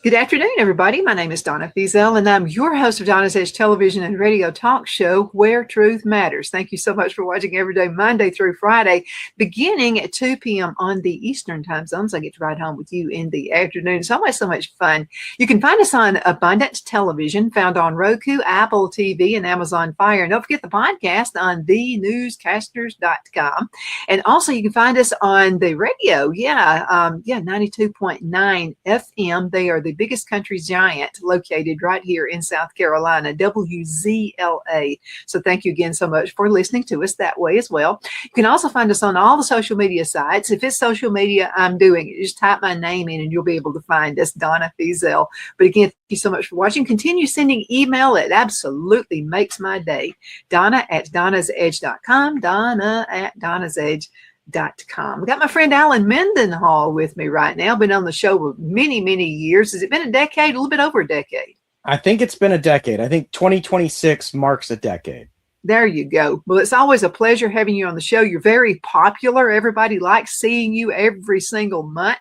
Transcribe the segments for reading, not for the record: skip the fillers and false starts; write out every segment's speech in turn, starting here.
Good afternoon, everybody. My name is Donna Fiesel, and I'm your host of Donna's Edge television and radio talk show, Where Truth Matters. Thank you so much for watching every day, Monday through Friday, beginning at 2 p.m. on the Eastern time zones. I get to ride home with you in the afternoon. It's always so much fun. You can find us on Abundant Television, found on Roku, Apple TV, and Amazon Fire. And don't forget the podcast on thenewscasters.com. And also you can find us on the radio. 92.9 FM. They are the biggest country giant located right here in South Carolina, WZLA. So thank you again so much for listening to us that way as well. You can also find us on all the social media sites. If it's social media, I'm doing it. Just type my name in and you'll be able to find us, Donna Fiesel. But again, thank you so much for watching. Continue sending email. It absolutely makes my day. Donna at donnasedge.com, Donna at donnasedge.com. We got my friend Alan Mendenhall with me right now. Been on the show for many, many years. Has it been a decade? A little bit over a decade. I think it's been a decade. I think 2026 marks a decade. There you go. Well, it's always a pleasure having you on the show. You're very popular. Everybody likes seeing you every single month.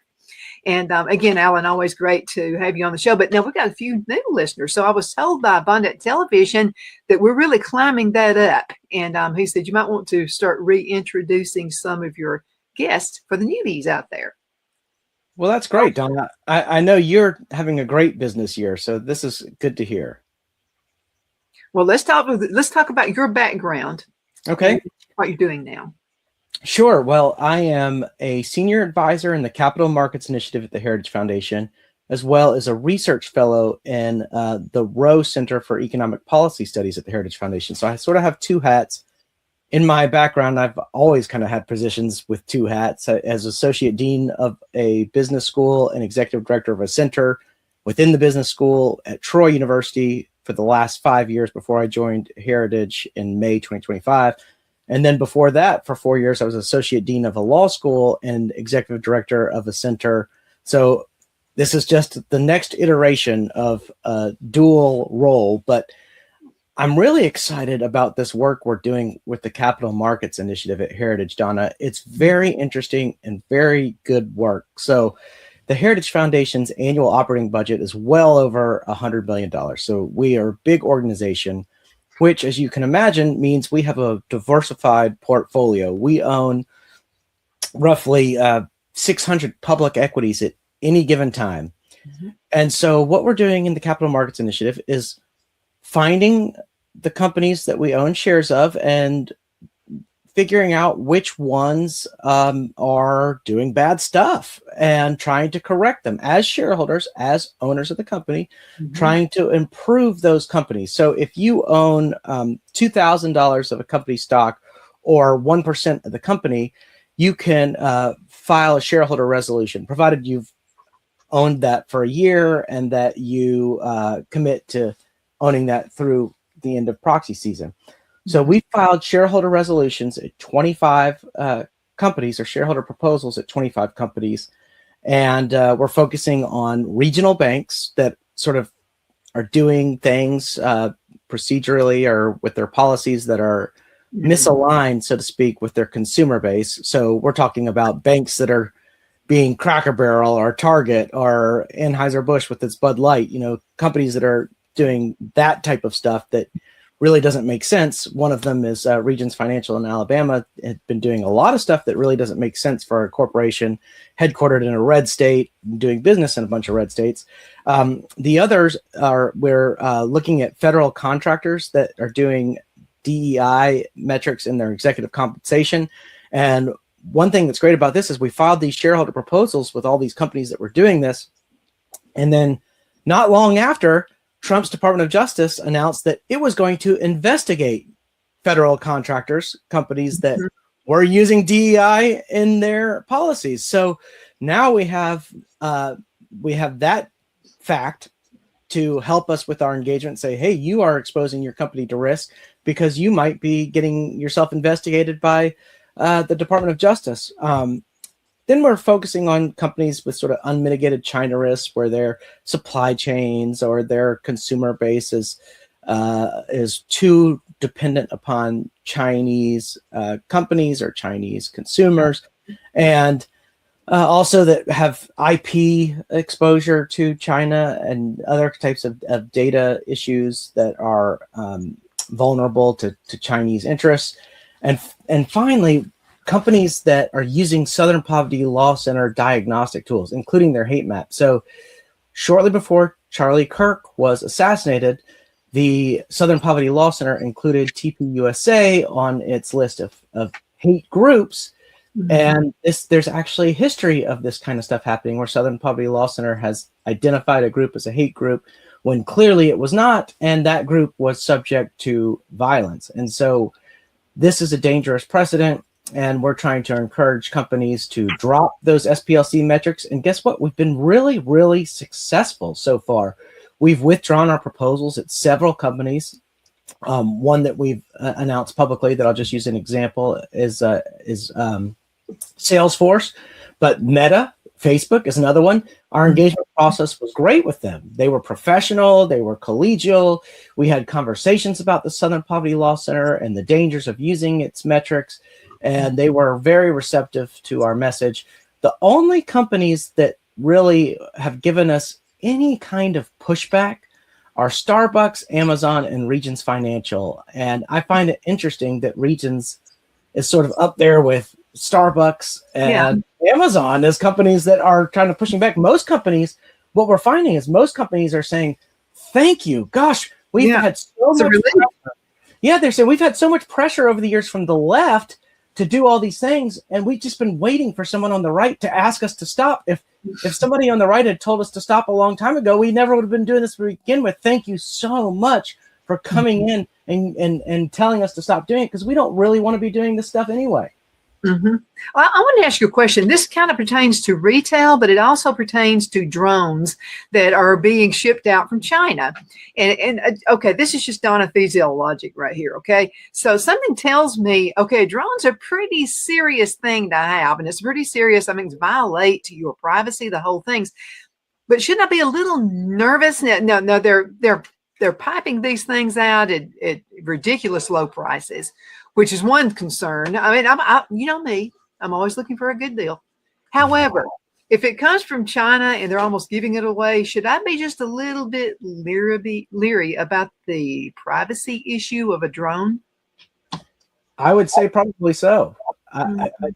And again, Alan, always great to have you on the show. But now we've got a few new listeners. So I was told by Abundant Television that we're really climbing that up. And he said you might want to start reintroducing some of your guests for the newbies out there. Well, that's great, Donna. I know you're having a great business year, so this is good to hear. Well, let's talk about your background. Okay. What you're doing now. Sure. Well, I am a senior advisor in the Capital Markets Initiative at the Heritage Foundation, as well as a research fellow in the Rowe Center for Economic Policy Studies at the Heritage Foundation. So I sort of have two hats. In my background, I've always kind of had positions with two hats as associate dean of a business school and executive director of a center within the business school at Troy University for the last 5 years before I joined Heritage in May 2025. And then before that, for 4 years, I was associate dean of a law school and executive director of a center. So this is just the next iteration of a dual role, but I'm really excited about this work we're doing with the Capital Markets Initiative at Heritage, Donna. It's very interesting and very good work. So the Heritage Foundation's annual operating budget is well over $100 million. So we are a big organization, which, as you can imagine, means we have a diversified portfolio. We own roughly 600 public equities at any given time. Mm-hmm. And so what we're doing in the Capital Markets Initiative is finding the companies that we own shares of and figuring out which ones are doing bad stuff and trying to correct them as shareholders, as owners of the company, mm-hmm. trying to improve those companies. So if you own $2,000 of a company stock or 1% of the company, you can file a shareholder resolution, provided you've owned that for a year and that you commit to owning that through the end of proxy season. So we filed shareholder resolutions at 25 companies, or shareholder proposals at 25 companies. And we're focusing on regional banks that sort of are doing things procedurally or with their policies that are misaligned, so to speak, with their consumer base. So we're talking about banks that are being Cracker Barrel or Target or Anheuser-Busch with its Bud Light, companies that are doing that type of stuff that really doesn't make sense. One of them is Regions Financial in Alabama. Had been doing a lot of stuff that really doesn't make sense for a corporation headquartered in a red state, doing business in a bunch of red states. The others are, we're looking at federal contractors that are doing DEI metrics in their executive compensation. And one thing that's great about this is we filed these shareholder proposals with all these companies that were doing this. And then not long after, Trump's Department of Justice announced that it was going to investigate federal contractors, companies that were using DEI in their policies. So now we have that fact to help us with our engagement. Say, hey, you are exposing your company to risk because you might be getting yourself investigated by the Department of Justice. Then we're focusing on companies with sort of unmitigated China risks, where their supply chains or their consumer base is too dependent upon Chinese companies or Chinese consumers, and also that have IP exposure to China and other types of data issues that are vulnerable to Chinese interests. And finally, companies that are using Southern Poverty Law Center diagnostic tools, including their hate map. So shortly before Charlie Kirk was assassinated, the Southern Poverty Law Center included TPUSA on its list of hate groups. Mm-hmm. And there's actually a history of this kind of stuff happening, where Southern Poverty Law Center has identified a group as a hate group when clearly it was not, and that group was subject to violence. And so this is a dangerous precedent, and we're trying to encourage companies to drop those SPLC metrics. And guess what? We've been really, really successful so far. We've withdrawn our proposals at several companies. One that we've announced publicly that I'll just use an example is Salesforce, but Meta, Facebook is another one. Our engagement process was great with them. They were professional, they were collegial. We had conversations about the Southern Poverty Law Center and the dangers of using its metrics, and they were very receptive to our message. The only companies that really have given us any kind of pushback are Starbucks, Amazon, and Regions Financial. And I find it interesting that Regions is sort of up there with Starbucks and Amazon as companies that are kind of pushing back. Most companies, what we're finding is most companies are saying, thank you. Gosh, we've had so much pressure. Yeah, they're saying we've had so much pressure over the years from the left to do all these things, and we've just been waiting for someone on the right to ask us to stop. If somebody on the right had told us to stop a long time ago, we never would have been doing this to begin with. Thank you so much for coming in and telling us to stop doing it, because we don't really want to be doing this stuff anyway. Mm-hmm. Well, I want to ask you a question. This kind of pertains to retail, but it also pertains to drones that are being shipped out from China. And okay, this is just Donna Fiesel logic right here. Okay, so something tells me, okay, drones are a pretty serious thing to have, and it's pretty serious. I mean, it's violate your privacy, the whole things. But shouldn't I be a little nervous? No, they're piping these things out at ridiculous low prices, which is one concern. I mean, you know me, I'm always looking for a good deal. However, if it comes from China and they're almost giving it away, should I be just a little bit leery about the privacy issue of a drone? I would say probably so.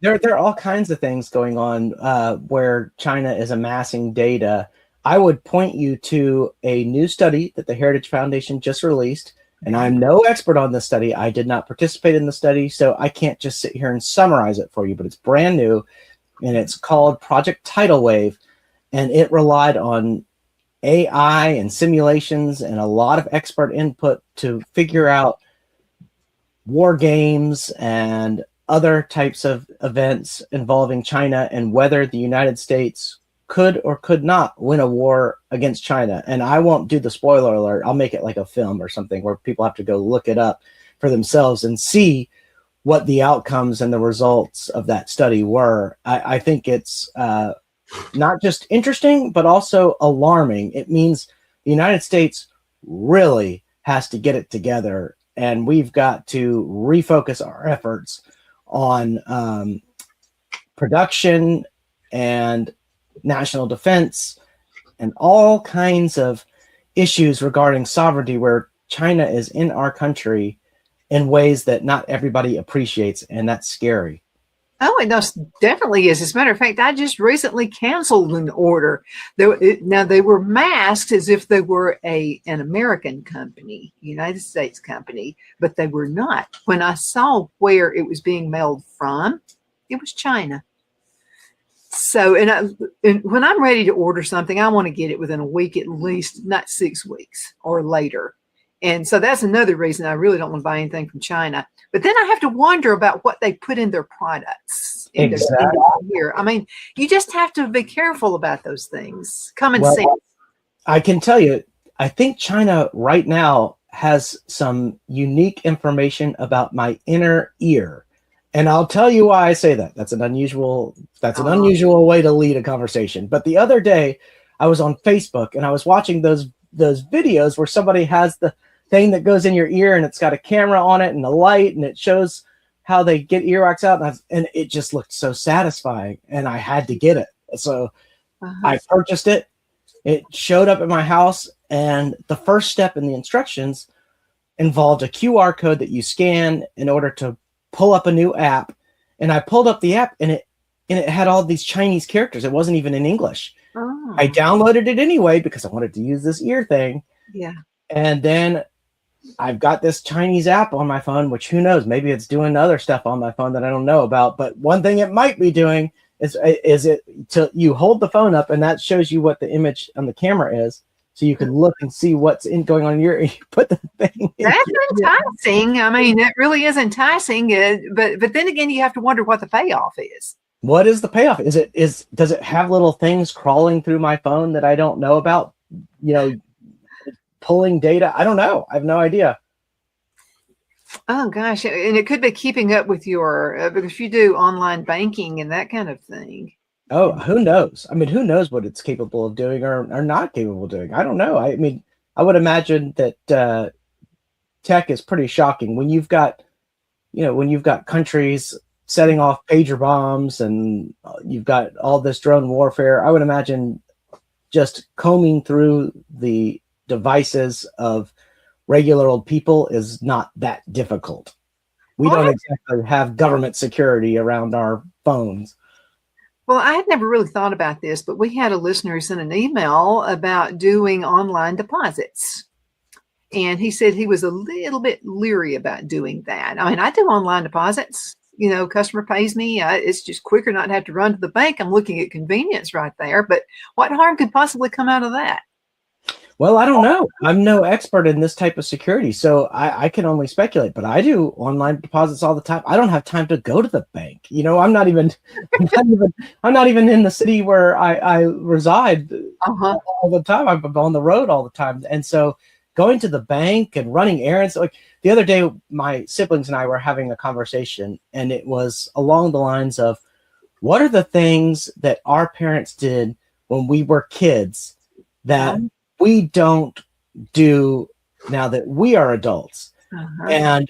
There are all kinds of things going on where China is amassing data. I would point you to a new study that the Heritage Foundation just released. And I'm no expert on this study. I did not participate in the study, so I can't just sit here and summarize it for you, but it's brand new, and it's called Project Tidal Wave, and it relied on AI and simulations and a lot of expert input to figure out war games and other types of events involving China and whether the United States could or could not win a war against China. And I won't do the spoiler alert. I'll make it like a film or something where people have to go look it up for themselves and see what the outcomes and the results of that study were. I think it's not just interesting, but also alarming. It means the United States really has to get it together, and we've got to refocus our efforts on production and national defense and all kinds of issues regarding sovereignty, where China is in our country in ways that not everybody appreciates, and that's scary. Oh, it definitely is. As a matter of fact, I just recently canceled an order. Now, they were masked as if they were an American company, United States company, but they were not. When I saw where it was being mailed from, it was China. So, and when I'm ready to order something, I want to get it within a week at least, not 6 weeks or later. And so that's another reason I really don't want to buy anything from China. But then I have to wonder about what they put in their products. Exactly. Here. I mean, you just have to be careful about those things. Common sense. I can tell you, I think China right now has some unique information about my inner ear. And I'll tell you why I say that. That's an unusual way to lead a conversation. But the other day I was on Facebook and I was watching those videos where somebody has the thing that goes in your ear and it's got a camera on it and a light and it shows how they get earwax out. And it just looked so satisfying and I had to get it. So I purchased it. It showed up at my house, and the first step in the instructions involved a QR code that you scan in order to pull up a new app. And I pulled up the app, and it had all these Chinese characters. It wasn't even in English. Oh. I downloaded it anyway because I wanted to use this ear thing. Yeah. And then I've got this Chinese app on my phone, which who knows, maybe it's doing other stuff on my phone that I don't know about. But one thing it might be doing is it to you hold the phone up and that shows you what the image on the camera is, so you can look and see what's going on in your. You put the thing. That's enticing. I mean, it really is enticing. But then again, you have to wonder what the payoff is. What is the payoff? Does it have little things crawling through my phone that I don't know about? Pulling data. I don't know. I have no idea. Oh gosh, and it could be keeping up with your because you do online banking and that kind of thing. Oh, who knows? I mean, who knows what it's capable of doing or not capable of doing? I don't know. I mean, I would imagine that tech is pretty shocking when you've got countries setting off pager bombs and you've got all this drone warfare. I would imagine just combing through the devices of regular old people is not that difficult. We don't exactly have government security around our phones. Well, I had never really thought about this, but we had a listener who sent an email about doing online deposits. And he said he was a little bit leery about doing that. I mean, I do online deposits. Customer pays me. It's just quicker not to have to run to the bank. I'm looking at convenience right there. But what harm could possibly come out of that? Well, I don't know. I'm no expert in this type of security, so I can only speculate. But I do online deposits all the time. I don't have time to go to the bank. I'm not even in the city where I reside all the time. I'm on the road all the time, and so going to the bank and running errands. Like the other day, my siblings and I were having a conversation, and it was along the lines of, "What are the things that our parents did when we were kids that we don't do now that we are adults?" And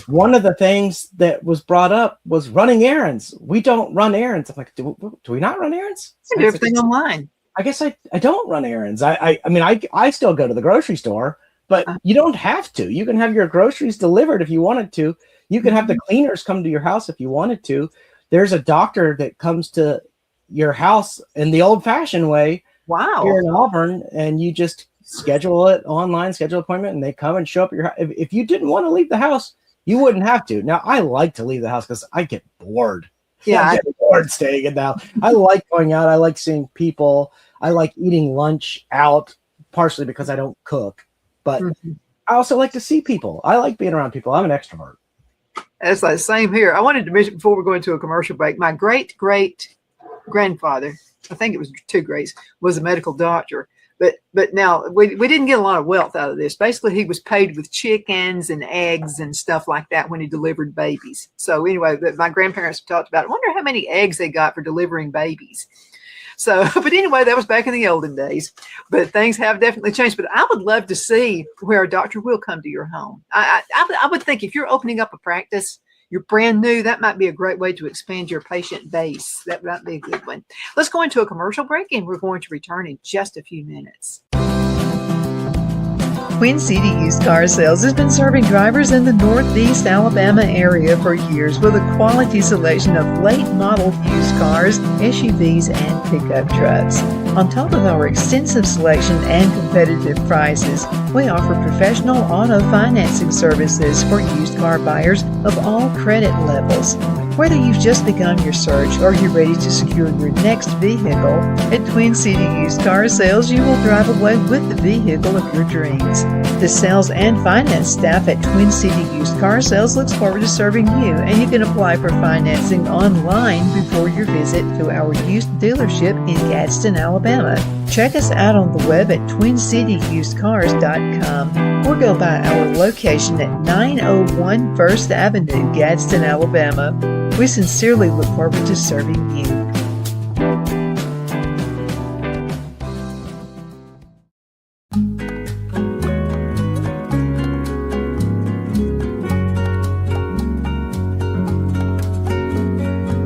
one of the things that was brought up was running errands. We don't run errands. I'm like, do we not run errands? I do everything online. I guess I don't run errands. I mean, I still go to the grocery store, but you don't have to. You can have your groceries delivered if you wanted to. You can have the cleaners come to your house if you wanted to. There's a doctor that comes to your house in the old-fashioned way. Wow. Here in Auburn, and you just schedule it online, schedule an appointment, and they come and show up at your house. If you didn't want to leave the house, you wouldn't have to. Now, I like to leave the house because I get bored. Yeah, I get bored staying in the house. I like going out. I like seeing people. I like eating lunch out, partially because I don't cook. But I also like to see people. I like being around people. I'm an extrovert. That's the same here. I wanted to mention before we go into a commercial break, my great-great-grandfather, I think it was two greats, was a medical doctor. But now we didn't get a lot of wealth out of this. Basically, he was paid with chickens and eggs and stuff like that when he delivered babies. So anyway, my grandparents talked about it. I wonder how many eggs they got for delivering babies. So, but anyway, that was back in the olden days. But things have definitely changed. But I would love to see where a doctor will come to your home. I would think if you're opening up a practice, you're brand new, that might be a great way to expand your patient base. That might be a good one. Let's go into a commercial break, and we're going to return in just a few minutes. Twin City Used Car Sales has been serving drivers in the Northeast Alabama area for years with a quality selection of late model used cars, SUVs, and pickup trucks. On top of our extensive selection and competitive prices, we offer professional auto financing services for used car buyers of all credit levels. Whether you've just begun your search or you're ready to secure your next vehicle, at Twin City Used Car Sales, you will drive away with the vehicle of your dreams. The sales and finance staff at Twin City Used Car Sales looks forward to serving you, and you can apply for financing online before your visit to our used dealership in Gadsden, Alabama. Check us out on the web at twincityusedcars.com or go by our location at 901 First Avenue, Gadsden, Alabama. We sincerely look forward to serving you.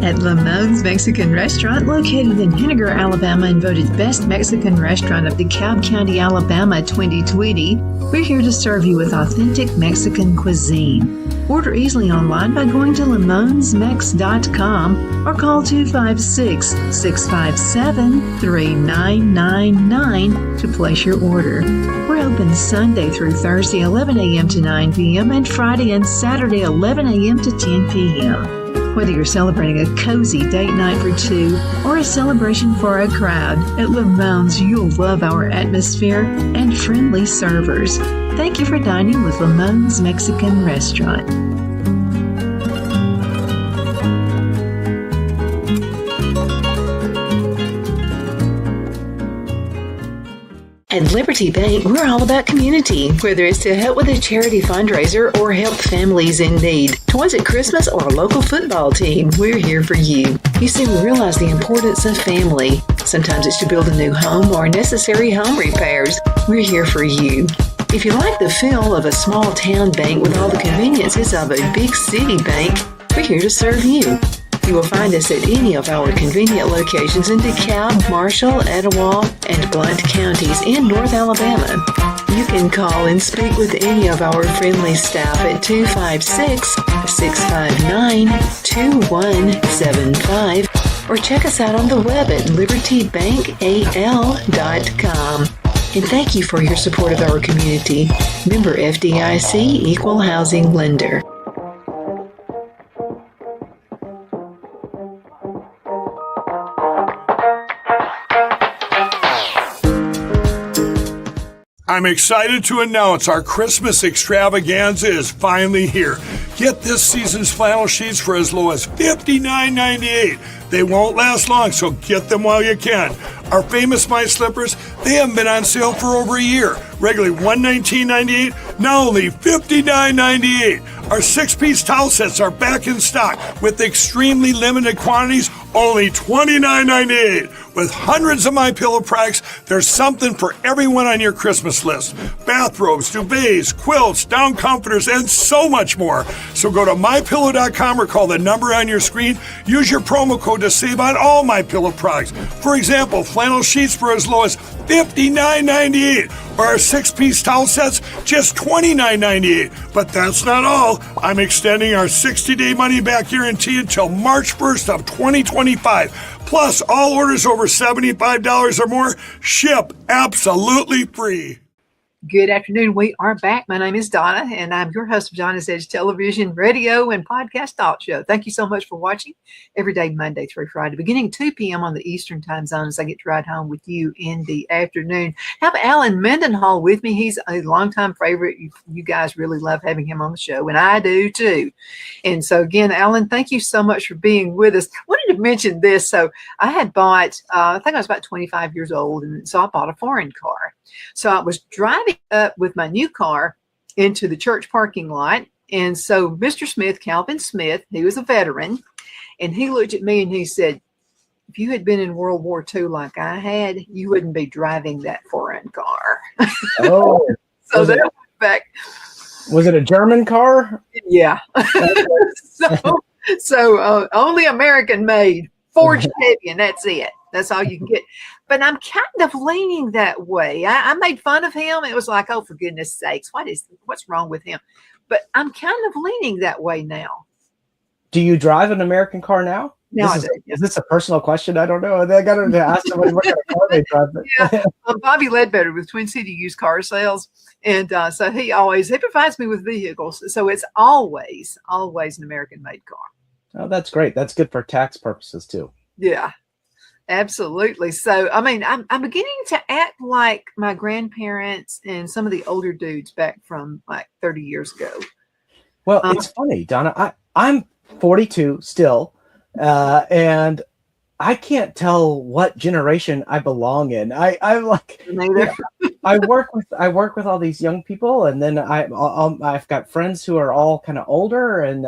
At Lamone's Mexican Restaurant, located in Henniger, Alabama, and voted Best Mexican Restaurant of DeKalb County, Alabama 2020, we're here to serve you with authentic Mexican cuisine. Order easily online by going to lamonsmex.com or call 256-657-3999 to place your order. We're open Sunday through Thursday, 11 a.m. to 9 p.m., and Friday and Saturday, 11 a.m. to 10 p.m. Whether you're celebrating a cozy date night for two or a celebration for a crowd, at Lamone's you'll love our atmosphere and friendly servers. Thank you for dining with Lamone's Mexican Restaurant. At Liberty Bank, we're all about community, whether it's to help with a charity fundraiser or help families in need. Toys at Christmas or a local football team, we're here for you. You see, we realize the importance of family. Sometimes it's to build a new home or necessary home repairs. We're here for you. If you like the feel of a small town bank with all the conveniences of a big city bank, we're here to serve you. You will find us at any of our convenient locations in DeKalb, Marshall, Etowah, and Blount counties in North Alabama. You can call and speak with any of our friendly staff at 256-659-2175 or check us out on the web at libertybankal.com. And thank you for your support of our community. Member FDIC Equal Housing Lender. I'm excited to announce our Christmas extravaganza is finally here. Get this season's flannel sheets for as low as $59.98. They won't last long, so get them while you can. Our famous My Slippers, they haven't been on sale for over a year. Regularly $119.98, now only $59.98. Our 6-piece towel sets are back in stock with extremely limited quantities, only $29.98. With hundreds of MyPillow products, there's something for everyone on your Christmas list. Bathrobes, duvets, quilts, down comforters, and so much more. So go to MyPillow.com or call the number on your screen. Use your promo code to save on all MyPillow products. For example, flannel sheets for as low as $59.98. Or our 6-piece towel sets, just $29.98. But that's not all. I'm extending our 60-day money-back guarantee until March 1st of 2025. Plus, all orders over $75 or more ship absolutely free. Good afternoon. We are back. My name is Donna, and I'm your host of Donna's Edge Television, radio, and podcast talk show. Thank you so much for watching every day, Monday through Friday, beginning 2 p.m. on the Eastern Time Zone as I get to ride home with you in the afternoon. I have Alan Mendenhall with me. He's a longtime favorite. You guys really love having him on the show, and I do too. And so, again, Alan, thank you so much for being with us. I wanted to mention this. So I had bought, I think I was about 25 years old, and so I bought a foreign car. So I was driving up with my new car into the church parking lot. And so Mr. Smith, Calvin Smith, he was a veteran, and he looked at me and he said, if you had been in World War II like I had, you wouldn't be driving that foreign car. Oh, so that went back. Was it a German car? Yeah. so only American made, forged heavy, and that's it. That's all you can get. But I'm kind of leaning that way. I made fun of him. It was like, oh, for goodness sakes, what's wrong with him? But I'm kind of leaning that way now. Do you drive an American car now? No, Is this a personal question? I don't know. I got to ask somebody what kind of car they drive. Yeah, Bobby Ledbetter with Twin City Used Car Sales. And so he provides me with vehicles. So it's always an American-made car. Oh, that's great. That's good for tax purposes, too. Yeah. Absolutely. So, I mean, I'm beginning to act like my grandparents and some of the older dudes back from like 30 years ago. Well, it's funny, Donna. I'm 42 still, and I can't tell what generation I belong in. I'm like, Neither. I work with all these young people, and then I've got friends who are all kind of older, and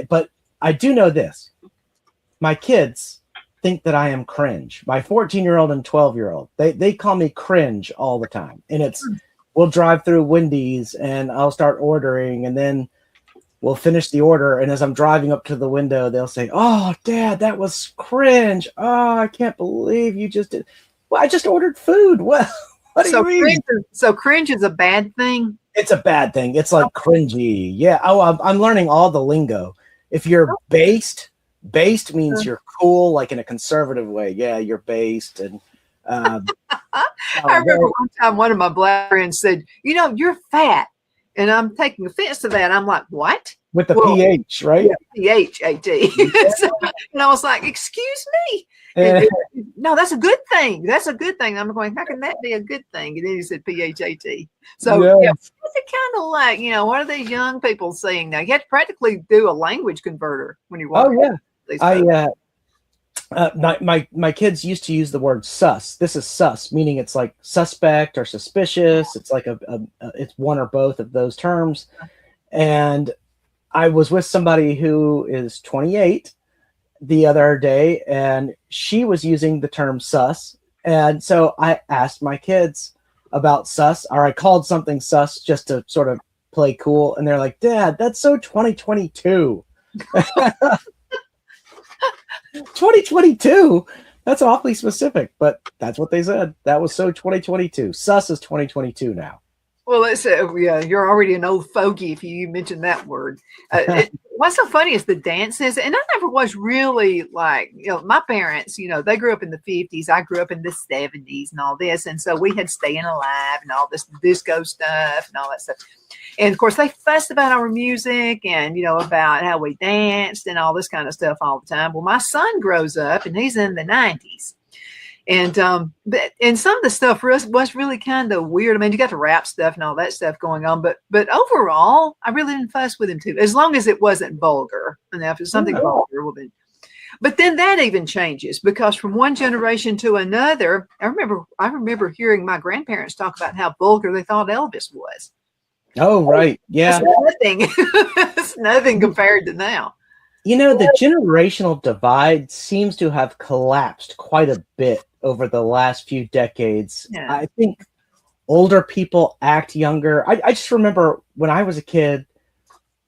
but I do know this: my kids think that I am cringe. My 14-year-old and 12-year-old, they call me cringe all the time, and we'll drive through Wendy's, and I'll start ordering, and then we'll finish the order, and as I'm driving up to the window, they'll say, "Oh, Dad, that was cringe. Oh, I can't believe you just did." Well, I just ordered food. Well, what do you mean? Cringe is a bad thing? It's a bad thing. It's like cringy. Yeah. Oh, I'm learning all the lingo. If you're based means you're cool, like in a conservative way. Yeah, you're based. And I remember one time one of my black friends said, "You're fat." And I'm taking offense to that. I'm like, what? With the PH, right? Yeah, PHAT. And I was like, excuse me. No, that's a good thing. That's a good thing. I'm going, how can that be a good thing? And then he said PHAT. So it's kind of like, what are these young people saying now? You have to practically do a language converter when you walk. Oh, yeah. My kids used to use the word sus. This is sus, meaning it's like suspect or suspicious. It's like it's one or both of those terms. And I was with somebody who is 28 the other day, and she was using the term sus. And so I asked my kids about sus, or I called something sus just to sort of play cool. And they're like, "Dad, that's so 2022. 2022? That's awfully specific," but that's what they said. That was so 2022. Sus is 2022 now. Well, let's say, you're already an old fogey if you mention that word. What's so funny is the dances, and I never was really like, my parents, they grew up in the 50s. I grew up in the 70s and all this. And so we had Staying Alive and all this disco stuff and all that stuff. And of course, they fussed about our music and, about how we danced and all this kind of stuff all the time. Well, my son grows up and he's in the 90s. And some of the stuff was really kind of weird. I mean, you got the rap stuff and all that stuff going on, but overall, I really didn't fuss with him too, as long as it wasn't vulgar. And if it's something vulgar, well then. But then that even changes, because from one generation to another, I remember hearing my grandparents talk about how vulgar they thought Elvis was. Oh, right. Yeah. It's nothing compared to now. The generational divide seems to have collapsed quite a bit over the last few decades. Yeah. I think older people act younger. I just remember when I was a kid,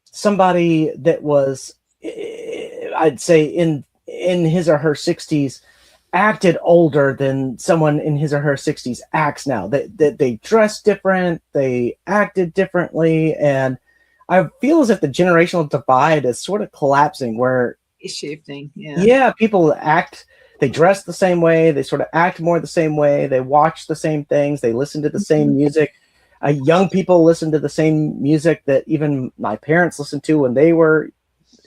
somebody that was, I'd say in his or her 60s, acted older than someone in his or her 60s acts now. They dress different, they acted differently, and I feel as if the generational divide is sort of collapsing, where it's shifting. People they dress the same way, they sort of act more the same way, they watch the same things, they listen to the same music. Young people listen to the same music that even my parents listened to when they were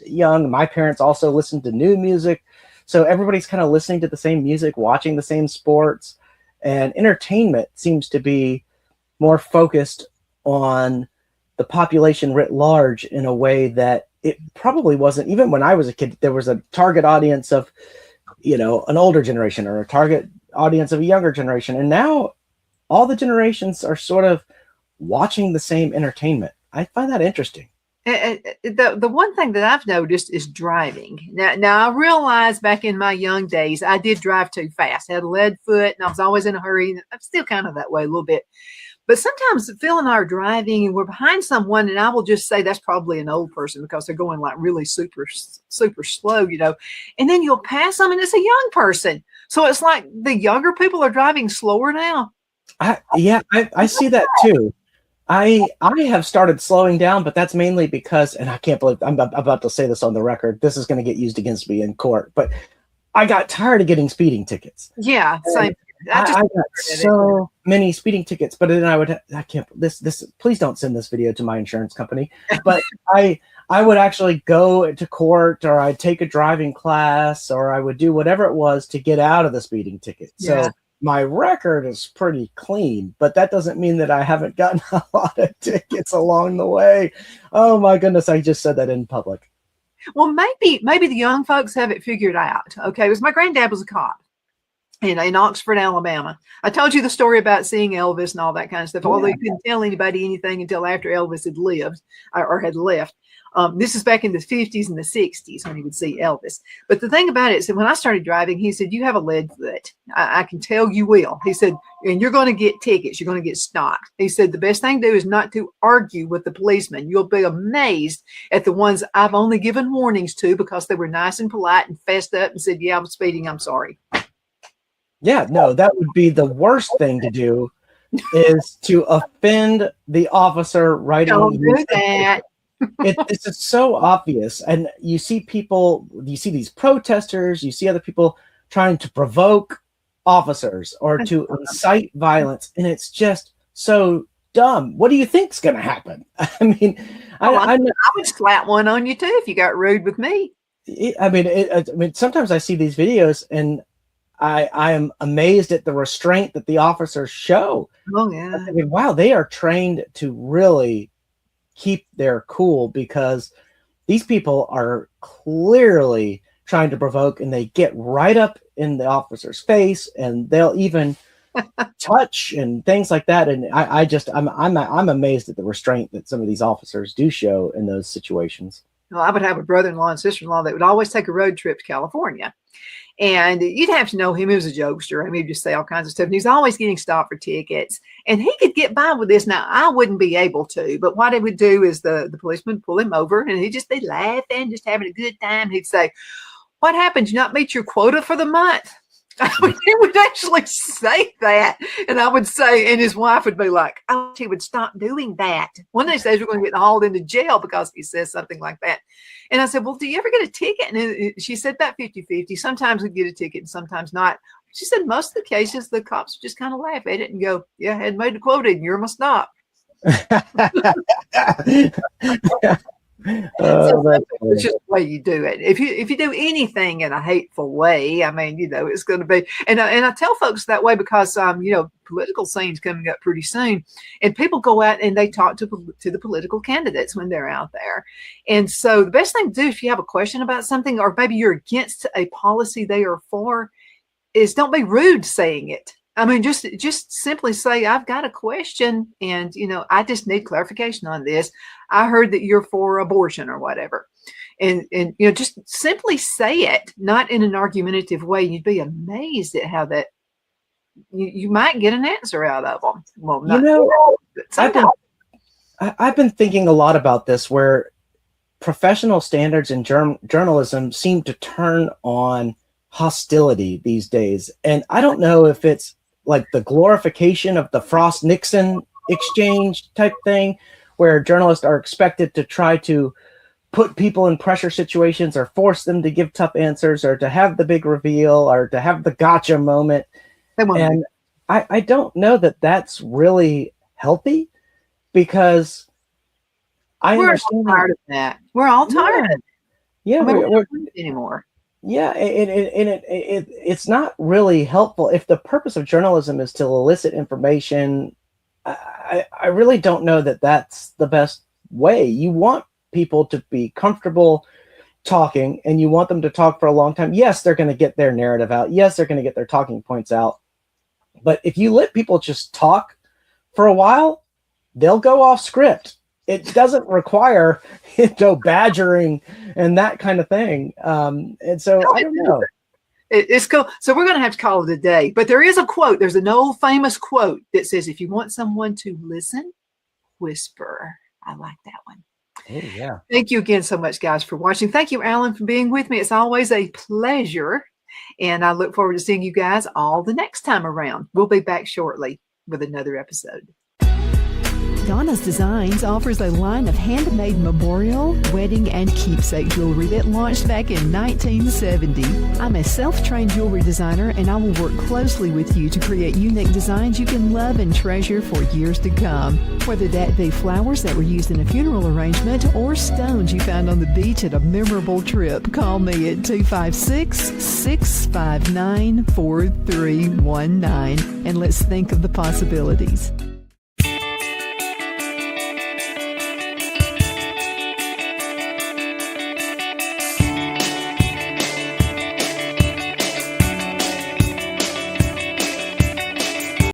young. My parents also listened to new music. So everybody's kind of listening to the same music, watching the same sports, and entertainment seems to be more focused on the population writ large in a way that it probably wasn't. Even when I was a kid, there was a target audience of, an older generation, or a target audience of a younger generation. And now all the generations are sort of watching the same entertainment. I find that interesting. The one thing that I've noticed is driving. Now I realized back in my young days, I did drive too fast. I had a lead foot and I was always in a hurry. I'm still kind of that way a little bit. But sometimes Phil and I are driving and we're behind someone, and I will just say that's probably an old person because they're going like really super, super slow, and then you'll pass them and it's a young person. So it's like the younger people are driving slower now. I see that too. I have started slowing down, but that's mainly because, and I can't believe I'm about to say this on the record, this is going to get used against me in court, but I got tired of getting speeding tickets. Yeah, same. I got so many speeding tickets, but then I can't, please don't send this video to my insurance company. But I would actually go to court, or I'd take a driving class, or I would do whatever it was to get out of the speeding ticket. Yeah. So my record is pretty clean, but that doesn't mean that I haven't gotten a lot of tickets along the way. Oh my goodness, I just said that in public. Well, maybe the young folks have it figured out. Okay, it was my granddad was a cop in Oxford, Alabama. I told you the story about seeing Elvis and all that kind of stuff. Although you couldn't tell anybody anything until after Elvis had lived or had left. This is back in the 50s and the 60s when he would see Elvis. But the thing about it is that when I started driving, he said, you have a lead foot. I can tell you will. He said, and you're going to get tickets. You're going to get stopped. He said, the best thing to do is not to argue with the policeman. You'll be amazed at the ones I've only given warnings to because they were nice and polite and fessed up and said, yeah, I'm speeding. I'm sorry. Yeah, no, that would be the worst thing to do is to offend the officer right Don't do that. It's so obvious. And you see these protesters, you see other people trying to provoke officers or to incite violence. And it's just so dumb. What do you think's going to happen? I mean, I would slap one on you too if you got rude with me. I mean, sometimes I see these videos and I am amazed at the restraint that the officers show. Oh yeah. I mean, wow, they are trained to really keep their cool because these people are clearly trying to provoke, and they get right up in the officer's face, and they'll even touch and things like that. And I'm amazed at the restraint that some of these officers do show in those situations. Well, I would have a brother-in-law and sister-in-law that would always take a road trip to California. And you'd have to know him. He was a jokester. I mean, he'd just say all kinds of stuff. And he's always getting stopped for tickets. And he could get by with this. Now, I wouldn't be able to. But what he would do is the policeman would pull him over, and he'd just be laughing, just having a good time. He'd say, what happened? Did you not meet your quota for the month? He would actually say that. And I would say, and his wife would be like, oh, he would stop doing that. One of these days we're going to get hauled into jail because he says something like that. And I said, well, do you ever get a ticket? And she said about 50-50. Sometimes we get a ticket and sometimes not. She said most of the cases, the cops just kind of laugh at it and go, yeah, I hadn't made the quota and you're my stop. So it's just the way you do it. If you do anything in a hateful way, I mean, it's going to be. And I tell folks that way because political scene's coming up pretty soon, and people go out and they talk to the political candidates when they're out there. And so the best thing to do if you have a question about something, or maybe you're against a policy they are for, is don't be rude saying it. I mean, just simply say, I've got a question and, I just need clarification on this. I heard that you're for abortion or whatever. And just simply say it, not in an argumentative way. You'd be amazed at how that you might get an answer out of them. Well, not I've been thinking a lot about this, where professional standards in journalism seem to turn on hostility these days. And I don't know if it's like the glorification of the Frost-Nixon exchange type thing, where journalists are expected to try to put people in pressure situations or force them to give tough answers or to have the big reveal or to have the gotcha moment. And I don't know that that's really healthy, because we're all tired of that. We're all tired of it. Yeah, we're anymore. Yeah, it's not really helpful. If the purpose of journalism is to elicit information, I really don't know that that's the best way. You want people to be comfortable talking, and you want them to talk for a long time. Yes, they're going to get their narrative out. Yes, they're going to get their talking points out. But if you let people just talk for a while, they'll go off script. It doesn't require, badgering and that kind of thing. And so I don't know. It's cool. So we're going to have to call it a day. But there is a quote. There's an old famous quote that says, if you want someone to listen, whisper. I like that one. Oh, yeah. Thank you again so much, guys, for watching. Thank you, Alan, for being with me. It's always a pleasure. And I look forward to seeing you guys all the next time around. We'll be back shortly with another episode. Donna's Designs offers a line of handmade memorial, wedding, and keepsake jewelry that launched back in 1970. I'm a self-trained jewelry designer, and I will work closely with you to create unique designs you can love and treasure for years to come. Whether that be flowers that were used in a funeral arrangement or stones you found on the beach at a memorable trip, call me at 256-659-4319, and let's think of the possibilities.